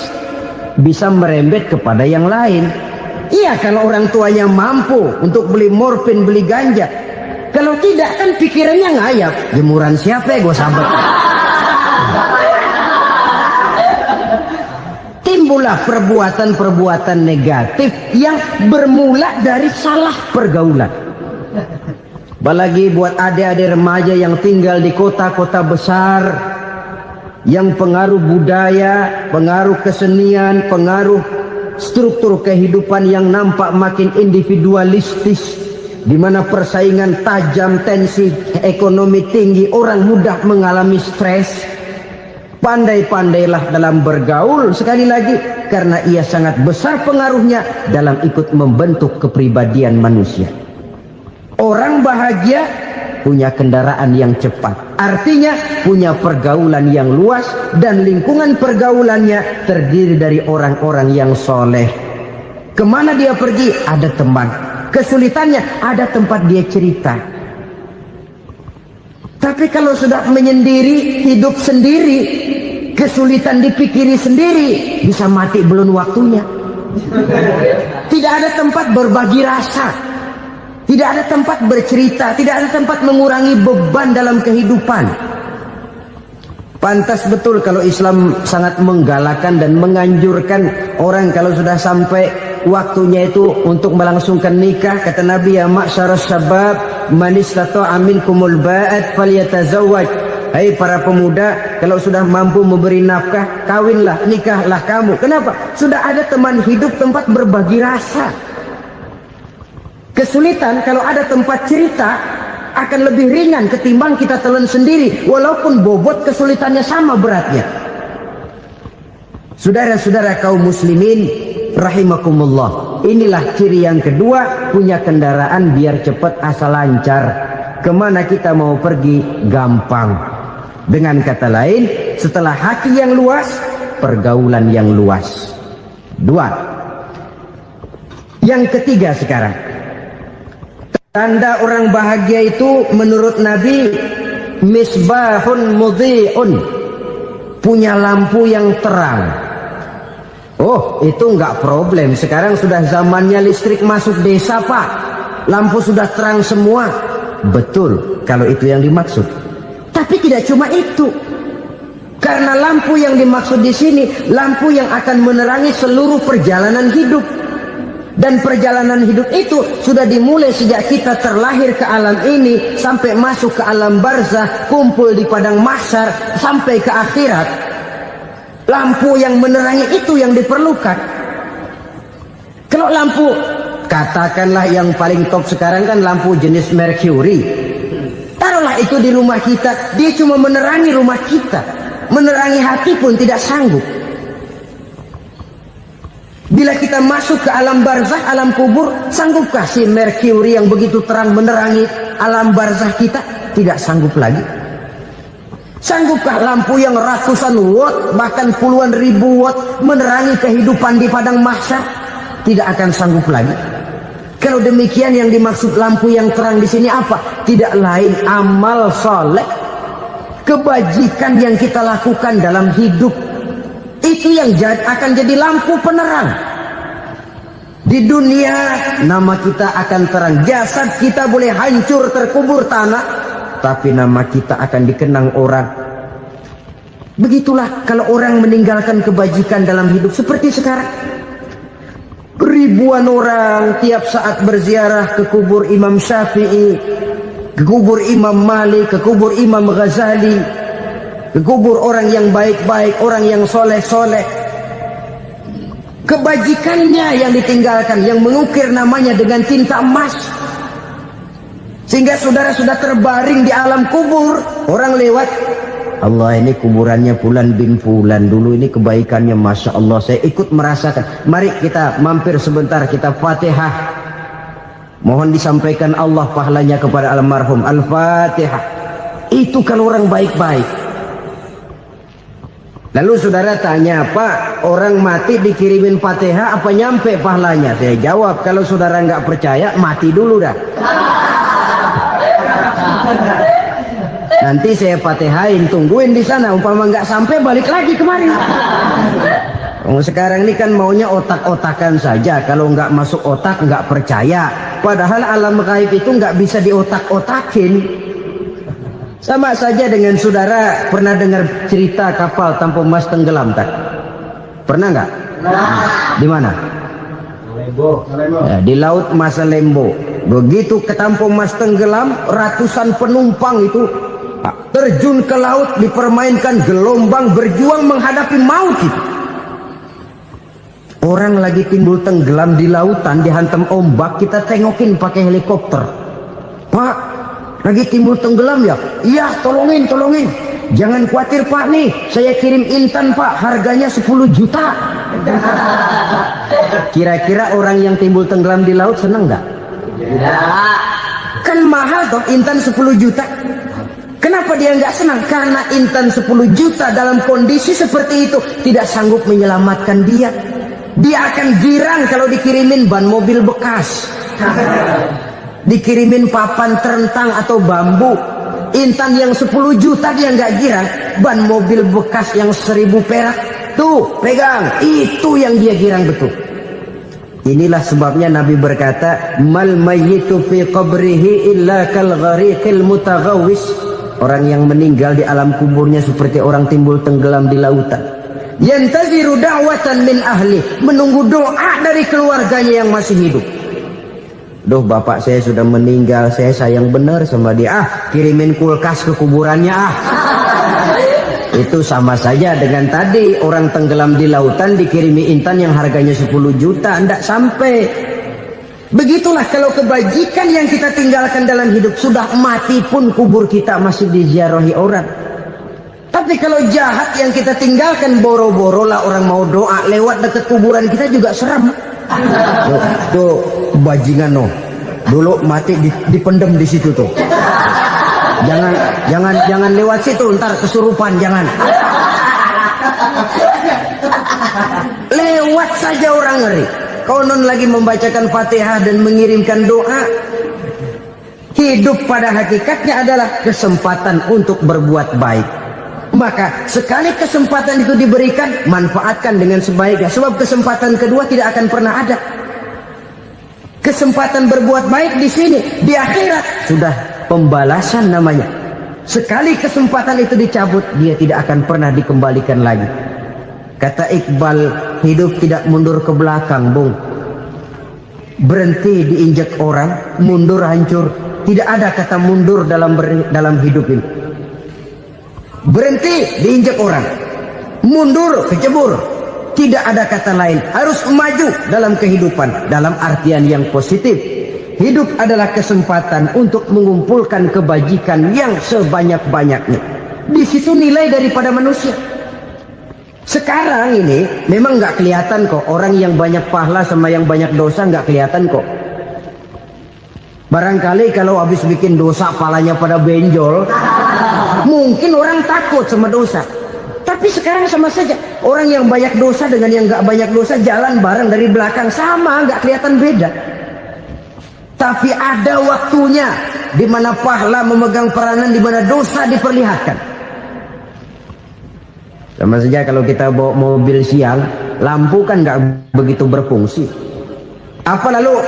[SPEAKER 2] bisa merembet kepada yang lain. Iya, kalau orang tuanya mampu untuk beli morfin, beli ganja. Kalau tidak kan pikirannya ngayap. Jemuran siapa ya gue sabet. Timbullah perbuatan-perbuatan negatif yang bermula dari salah pergaulan. Apalagi buat adik-adik remaja yang tinggal di kota-kota besar, yang pengaruh budaya, pengaruh kesenian, pengaruh struktur kehidupan yang nampak makin individualistis, di mana persaingan tajam, tensi ekonomi tinggi, orang mudah mengalami stres. Pandai-pandailah dalam bergaul, sekali lagi, karena ia sangat besar pengaruhnya dalam ikut membentuk kepribadian manusia. Orang bahagia punya kendaraan yang cepat, artinya punya pergaulan yang luas, dan lingkungan pergaulannya terdiri dari orang-orang yang soleh. Kemana dia pergi? Ada teman. Kesulitannya ada tempat dia cerita. Tapi kalau sudah menyendiri, hidup sendiri, kesulitan dipikiri sendiri, bisa mati belum waktunya. Tidak ada tempat berbagi rasa, tidak ada tempat bercerita, tidak ada tempat mengurangi beban dalam kehidupan. Pantas betul kalau Islam sangat menggalakkan dan menganjurkan orang kalau sudah sampai waktunya itu untuk melangsungkan nikah. Kata Nabi, ya ma'syarus syabab, man istata'a minkumul ba'at falyatazawwaj. Hai para pemuda, kalau sudah mampu memberi nafkah, kawinlah, nikahlah kamu. Kenapa? Sudah ada teman hidup, tempat berbagi rasa. Kesulitan kalau ada tempat cerita akan lebih ringan ketimbang kita telan sendiri, walaupun bobot kesulitannya sama beratnya. Saudara-saudara kaum muslimin rahimakumullah, inilah ciri yang kedua, punya kendaraan biar cepat asal lancar. Kemana kita mau pergi gampang. Dengan kata lain, setelah hati yang luas, pergaulan yang luas. Dua. Yang ketiga sekarang, tanda orang bahagia itu menurut Nabi, misbahun mudhi'un, punya lampu yang terang. Oh, itu enggak problem. Sekarang sudah zamannya listrik masuk desa, Pak. Lampu sudah terang semua. Betul, kalau itu yang dimaksud. Tapi tidak cuma itu. Karena lampu yang dimaksud di sini, lampu yang akan menerangi seluruh perjalanan hidup. Dan perjalanan hidup itu sudah dimulai sejak kita terlahir ke alam ini, sampai masuk ke alam barzah, kumpul di padang mahsyar, sampai ke akhirat. Lampu yang menerangi itu yang diperlukan. Kalau lampu, katakanlah yang paling top sekarang kan lampu jenis Mercury. Taruhlah itu di rumah kita, dia cuma menerangi rumah kita, menerangi hati pun tidak sanggup. Bila kita masuk ke alam barzah, alam kubur, sanggupkah si Mercury yang begitu terang menerangi alam barzah kita? Tidak sanggup lagi. Sanggupkah lampu yang ratusan watt, bahkan puluhan ribu watt menerangi kehidupan di padang mahsyar? Tidak akan sanggup lagi. Kalau demikian, yang dimaksud lampu yang terang di sini apa? Tidak lain amal soleh, kebajikan yang kita lakukan dalam hidup. Itu yang akan jadi lampu penerang. Di dunia nama kita akan terang. Jasad kita boleh hancur terkubur tanah, tapi nama kita akan dikenang orang. Begitulah kalau orang meninggalkan kebajikan dalam hidup seperti sekarang. Ribuan orang tiap saat berziarah ke kubur Imam Syafi'i, ke kubur Imam Malik, ke kubur Imam Ghazali, ke kubur orang yang baik-baik, orang yang soleh-soleh. Kebajikannya yang ditinggalkan, yang mengukir namanya dengan tinta emas. Sehingga saudara sudah terbaring di alam kubur, orang lewat, Allah, ini kuburannya Fulan bin Fulan, dulu ini kebaikannya Masya Allah, saya ikut merasakan. Mari kita mampir sebentar, kita Fatihah. Mohon disampaikan Allah pahalanya kepada almarhum. Al-Fatihah. Itu kalau orang baik-baik. Lalu saudara tanya, Pak, orang mati dikirimin Fatihah apa nyampe pahalanya? Saya jawab, kalau saudara nggak percaya, mati dulu dah. Nanti saya Fatihain, tungguin di sana. Umpama nggak sampai, balik lagi kemari. Sekarang ini kan maunya otak-otakan saja. Kalau nggak masuk otak, nggak percaya. Padahal alam gaib itu nggak bisa diotak-otakin. Sama saja dengan saudara pernah dengar cerita kapal tanpa emas tenggelam, tak? Pernah nggak? Di mana? Ya, di laut Masa Lembo. Begitu ketampung Mas tenggelam, ratusan penumpang itu terjun ke laut, dipermainkan gelombang, berjuang menghadapi maut itu. Orang lagi timbul tenggelam di lautan, dihantam ombak, kita tengokin pakai helikopter. Pak, lagi timbul tenggelam ya? Iya, tolongin. Jangan khawatir Pak, nih saya kirim intan Pak, harganya 10 juta. Kira-kira orang yang timbul tenggelam di laut seneng nggak? Tidak. Kan mahal toh intan 10 juta. Kenapa dia nggak senang? Karena intan 10 juta dalam kondisi seperti itu tidak sanggup menyelamatkan dia. Dia akan girang kalau dikirimin ban mobil bekas, dikirimin papan terentang atau bambu. Intan yang 10 juta dia nggak girang, ban mobil bekas yang 1000 perak tuh pegang, itu yang dia girang betul. Inilah sebabnya Nabi berkata, mal mayyitu fi qabrihi illa kal ghariqil mutaghawwis. Orang yang meninggal di alam kuburnya seperti orang timbul tenggelam di lautan. Yantaziru da'watan min ahli, menunggu doa dari keluarganya yang masih hidup. Duh, bapak saya sudah meninggal, saya sayang benar sama dia. Kirimin kulkas ke kuburannya Itu sama saja dengan tadi orang tenggelam di lautan dikirimi intan yang harganya 10 juta, tidak sampai. Begitulah kalau kebajikan yang kita tinggalkan dalam hidup, sudah mati pun kubur kita masih diziarahi orang. Tapi kalau jahat yang kita tinggalkan, boro-boro lah orang mau doa lewat dekat kuburan kita juga serem. Tuh bajingan no, dulu mati dipendem di situ tuh. Jangan lewat situ, ntar kesurupan, jangan. Lewat saja orang ngeri. Konon lagi membacakan Fatihah dan mengirimkan doa. Hidup pada hakikatnya adalah kesempatan untuk berbuat baik. Maka sekali kesempatan itu diberikan, manfaatkan dengan sebaiknya. Sebab kesempatan kedua tidak akan pernah ada. Kesempatan berbuat baik di sini, di akhirat sudah pembalasan namanya. Sekali kesempatan itu dicabut, dia tidak akan pernah dikembalikan lagi. Kata Iqbal, hidup tidak mundur ke belakang, Bung. Berhenti diinjak orang, mundur hancur. Tidak ada kata mundur dalam hidup ini. Berhenti diinjak orang, mundur kecebur. Tidak ada kata lain, harus maju dalam kehidupan dalam artian yang positif. Hidup adalah kesempatan untuk mengumpulkan kebajikan yang sebanyak-banyaknya. Di situ nilai daripada manusia. Sekarang ini memang nggak kelihatan kok, orang yang banyak pahala sama yang banyak dosa nggak kelihatan kok. Barangkali kalau habis bikin dosa palanya pada benjol, mungkin orang takut sama dosa. Tapi sekarang sama saja, orang yang banyak dosa dengan yang nggak banyak dosa jalan bareng dari belakang, sama, nggak kelihatan beda. Tapi ada waktunya di mana pahala memegang peranan, di mana dosa diperlihatkan. Sama saja kalau kita bawa mobil siang, lampu kan nggak begitu berfungsi. Apa lalu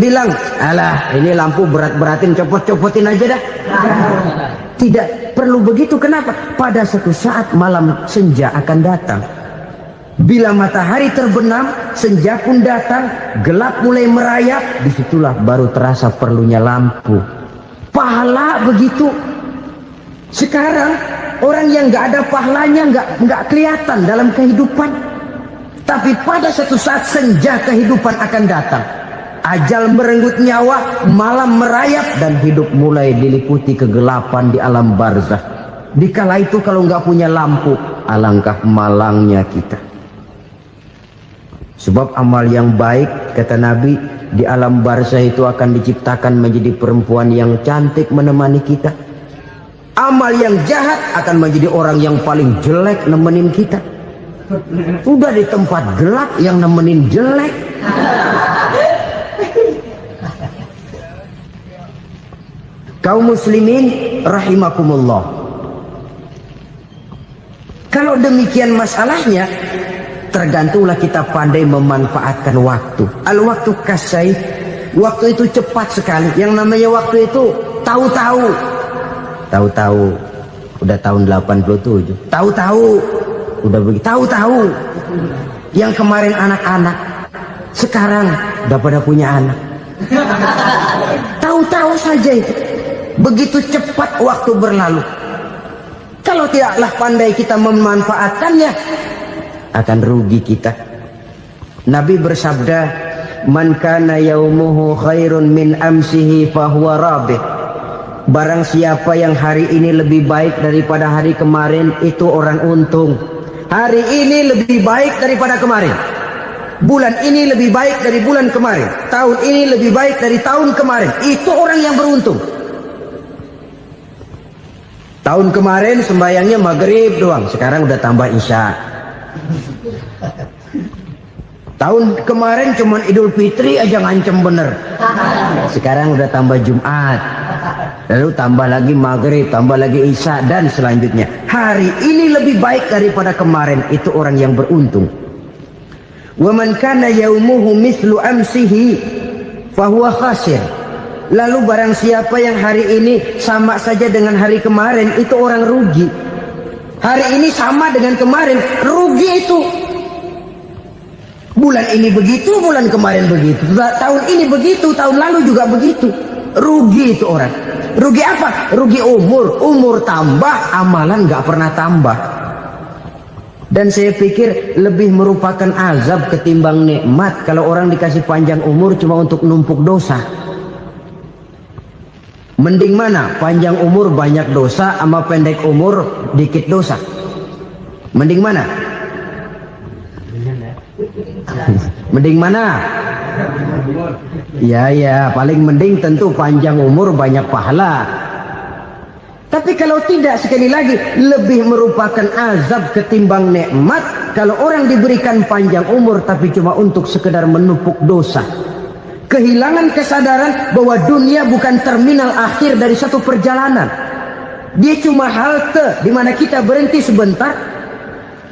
[SPEAKER 2] bilang, alah ini lampu berat-beratin, copot-copotin aja dah. Tidak perlu begitu. Kenapa? Pada suatu saat malam senja akan datang. Bila matahari terbenam, senja pun datang, gelap mulai merayap, disitulah baru terasa perlunya lampu. Pahala begitu. Sekarang orang yang nggak ada pahalanya nggak kelihatan dalam kehidupan. Tapi pada suatu saat senja kehidupan akan datang. Ajal merenggut nyawa, malam merayap, dan hidup mulai diliputi kegelapan di alam barzakh. Dikala itu kalau nggak punya lampu, alangkah malangnya kita. Sebab amal yang baik, kata Nabi, di alam barzakh itu akan diciptakan menjadi perempuan yang cantik menemani kita. Amal yang jahat akan menjadi orang yang paling jelek nemenin kita. Udah di tempat gelap yang nemenin jelek. Kaum muslimin rahimakumullah. Kalau demikian masalahnya, tergantunglah kita pandai memanfaatkan waktu. Al-waktu kasai, waktu itu cepat sekali. Yang namanya waktu itu tahu-tahu. Tahu-tahu udah tahun 87. Tahu-tahu udah begitu. Tahu-tahu yang kemarin anak-anak, sekarang udah pada punya anak. Tahu-tahu saja itu. Begitu cepat waktu berlalu. Kalau tidaklah pandai kita memanfaatkannya, akan rugi kita. Nabi bersabda, "Man kana yaumuhu khairun min amsihi fahuwa rabih." Barang siapa yang hari ini lebih baik daripada hari kemarin, itu orang untung. Hari ini lebih baik daripada kemarin. Bulan ini lebih baik dari bulan kemarin. Tahun ini lebih baik dari tahun kemarin. Itu orang yang beruntung. Tahun kemarin sembahyangnya maghrib doang, sekarang udah tambah isya. Tahun kemarin cuman Idul Fitri aja ngancem bener, sekarang udah tambah Jumat, lalu tambah lagi maghrib, tambah lagi isya, dan selanjutnya. Hari ini lebih baik daripada kemarin, itu orang yang beruntung. Wa man kana yaumuhu mislu amsihi fahuwa khasir. Lalu barang siapa yang hari ini sama saja dengan hari kemarin, itu orang rugi. Hari ini sama dengan kemarin, rugi itu. Bulan ini begitu, bulan kemarin begitu, tahun ini begitu, tahun lalu juga begitu. Rugi itu orang. Rugi apa? Rugi umur. Umur tambah, amalan gak pernah tambah. Dan saya pikir lebih merupakan azab ketimbang nikmat kalau orang dikasih panjang umur cuma untuk numpuk dosa. Mending mana? Panjang umur banyak dosa sama pendek umur dikit dosa? Mending mana? Mending mana? Ya, paling mending tentu panjang umur banyak pahala. Tapi kalau tidak, sekali lagi, lebih merupakan azab ketimbang nikmat kalau orang diberikan panjang umur tapi cuma untuk sekedar menumpuk dosa. Kehilangan kesadaran bahwa dunia bukan terminal akhir dari satu perjalanan. Dia cuma halte di mana kita berhenti sebentar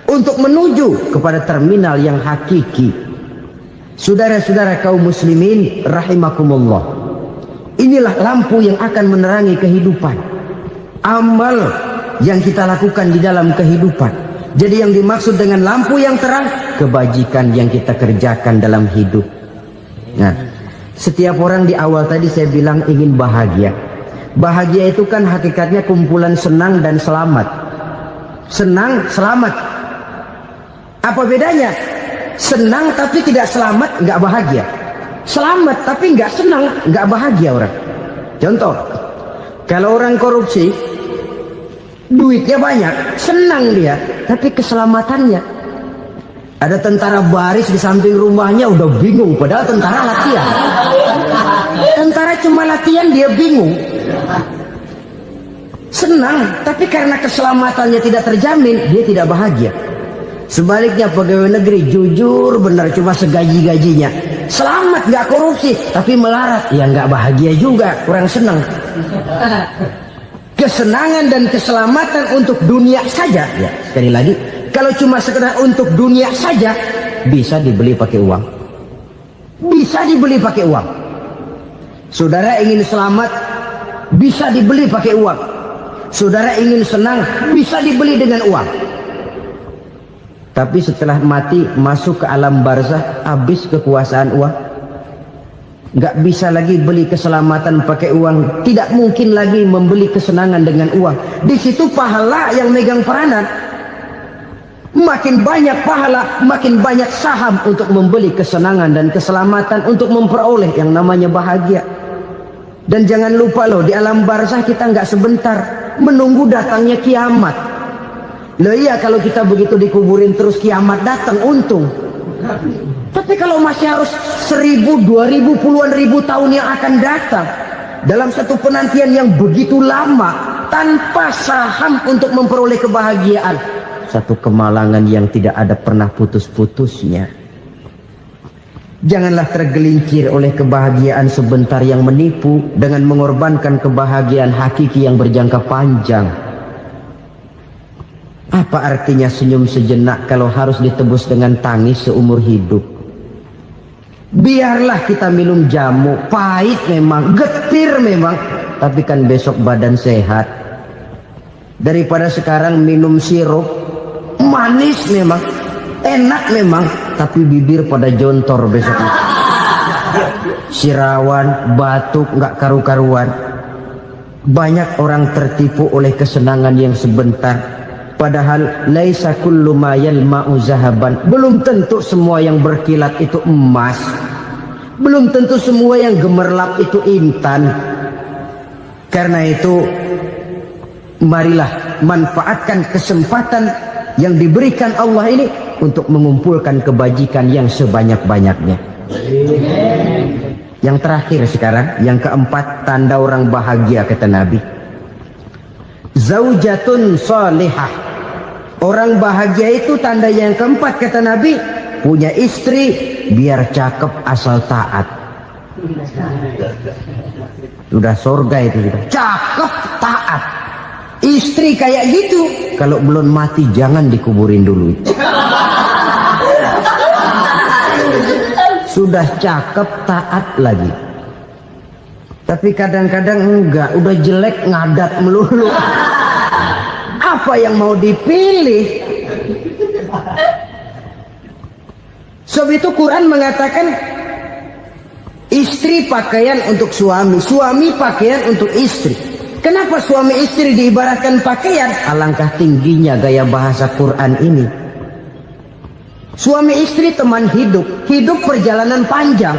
[SPEAKER 2] untuk menuju kepada terminal yang hakiki. Saudara-saudara kaum muslimin rahimakumullah, inilah lampu yang akan menerangi kehidupan. Amal yang kita lakukan di dalam kehidupan. Jadi yang dimaksud dengan lampu yang terang, kebajikan yang kita kerjakan dalam hidup. Nah, setiap orang di awal tadi saya bilang ingin bahagia. Bahagia itu kan hakikatnya kumpulan senang dan selamat. Senang, selamat. Apa bedanya? Senang tapi tidak selamat, nggak bahagia. Selamat tapi nggak senang, nggak bahagia orang. Contoh, kalau orang korupsi, duitnya banyak, senang dia, tapi keselamatannya. Ada tentara baris di samping rumahnya udah bingung, padahal tentara latihan. Tentara cuma latihan, dia bingung. Senang, tapi karena keselamatannya tidak terjamin, dia tidak bahagia. Sebaliknya pegawai negeri jujur benar, cuma segaji-gajinya, selamat nggak korupsi tapi melarat, ya nggak bahagia juga, kurang senang. Kesenangan dan keselamatan untuk dunia saja, ya sekali lagi, kalau cuma sekedar untuk dunia saja, bisa dibeli pakai uang, bisa dibeli pakai uang. Saudara ingin selamat, bisa dibeli pakai uang. Saudara ingin senang, bisa dibeli dengan uang. Tapi setelah mati masuk ke alam barzah, habis kekuasaan uang. Nggak bisa lagi beli keselamatan pakai uang. Tidak mungkin lagi membeli kesenangan dengan uang. Di situ pahala yang megang peranan. Makin banyak pahala, makin banyak saham untuk membeli kesenangan dan keselamatan, untuk memperoleh yang namanya bahagia. Dan jangan lupa loh, di alam barzah kita nggak sebentar, menunggu datangnya kiamat. Loh iya, kalau kita begitu dikuburin terus kiamat datang, untung. Tapi kalau masih harus 1000, 2000, puluhan ribu tahun yang akan datang, dalam satu penantian yang begitu lama, tanpa saham untuk memperoleh kebahagiaan, satu kemalangan yang tidak ada pernah putus-putusnya. Janganlah tergelincir oleh kebahagiaan sebentar yang menipu dengan mengorbankan kebahagiaan hakiki yang berjangka panjang. Apa artinya senyum sejenak kalau harus ditebus dengan tangis seumur hidup? Biarlah kita minum jamu, pahit memang, getir memang, tapi kan besok badan sehat. Daripada sekarang minum sirup, manis memang, enak memang, tapi bibir pada jontor besoknya. sirawan, batuk, nggak karu-karuan. Banyak orang tertipu oleh kesenangan yang sebentar. Padahal laisa kullu ma yalma'u zahaban. Belum tentu semua yang berkilat itu emas. Belum tentu semua yang gemerlap itu intan. Karena itu, marilah manfaatkan kesempatan yang diberikan Allah ini untuk mengumpulkan kebajikan yang sebanyak-banyaknya. Yang terakhir sekarang, yang keempat, tanda orang bahagia kata Nabi. Zaujatun salihah. Orang bahagia itu tanda yang keempat kata Nabi, punya istri biar cakep asal taat. Sudah surga itu sudah. Cakep taat. Istri kayak gitu, kalau belum mati jangan dikuburin dulu. Sudah cakep taat lagi. Tapi kadang-kadang enggak, udah jelek ngadat melulu. Apa yang mau dipilih? Sebab itu Quran mengatakan istri pakaian untuk suami, suami pakaian untuk istri. Kenapa suami istri diibaratkan pakaian? Alangkah tingginya gaya bahasa Quran ini. Suami istri teman hidup, hidup perjalanan panjang.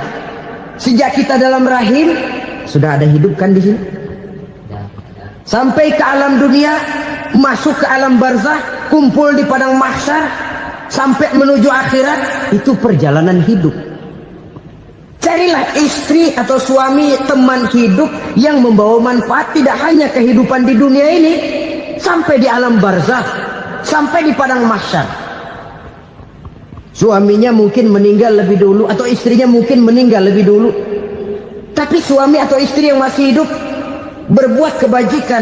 [SPEAKER 2] Sejak kita dalam rahim sudah ada hidup kan di sini. Sampai ke alam dunia, masuk ke alam barzah, kumpul di padang mahsyar, sampai menuju akhirat, itu perjalanan hidup. Carilah istri atau suami teman hidup yang membawa manfaat tidak hanya kehidupan di dunia ini, sampai di alam barzah, sampai di padang mahsyar. Suaminya mungkin meninggal lebih dulu atau istrinya mungkin meninggal lebih dulu. Tapi suami atau istri yang masih hidup berbuat kebajikan.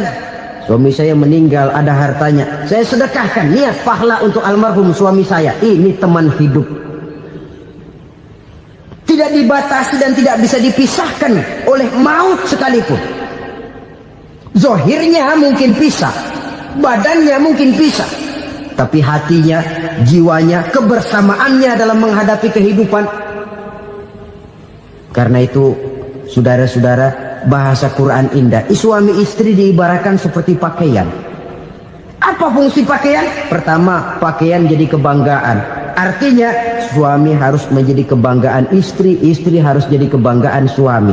[SPEAKER 2] Suami saya meninggal, ada hartanya, saya sedekahkan, niat pahala untuk almarhum suami saya. Ini teman hidup. Tidak dibatasi dan tidak bisa dipisahkan oleh maut sekalipun. Zohirnya mungkin pisah, badannya mungkin pisah, tapi hatinya, jiwanya, kebersamaannya dalam menghadapi kehidupan. Karena itu, saudara-saudara, bahasa Quran indah. Suami istri diibaratkan seperti pakaian. Apa fungsi pakaian? Pertama, pakaian jadi kebanggaan. Artinya suami harus menjadi kebanggaan istri, istri harus jadi kebanggaan suami.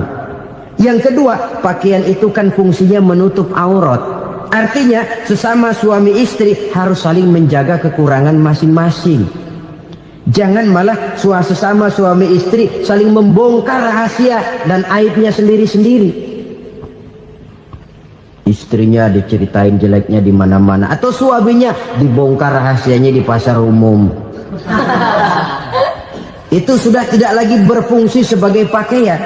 [SPEAKER 2] Yang kedua, pakaian itu kan fungsinya menutup aurat. Artinya sesama suami istri harus saling menjaga kekurangan masing-masing. Jangan malah sesama suami istri saling membongkar rahasia dan aibnya sendiri-sendiri. Istrinya diceritain jeleknya di mana-mana, atau suaminya dibongkar rahasianya di pasar umum. Itu sudah tidak lagi berfungsi sebagai pakaian.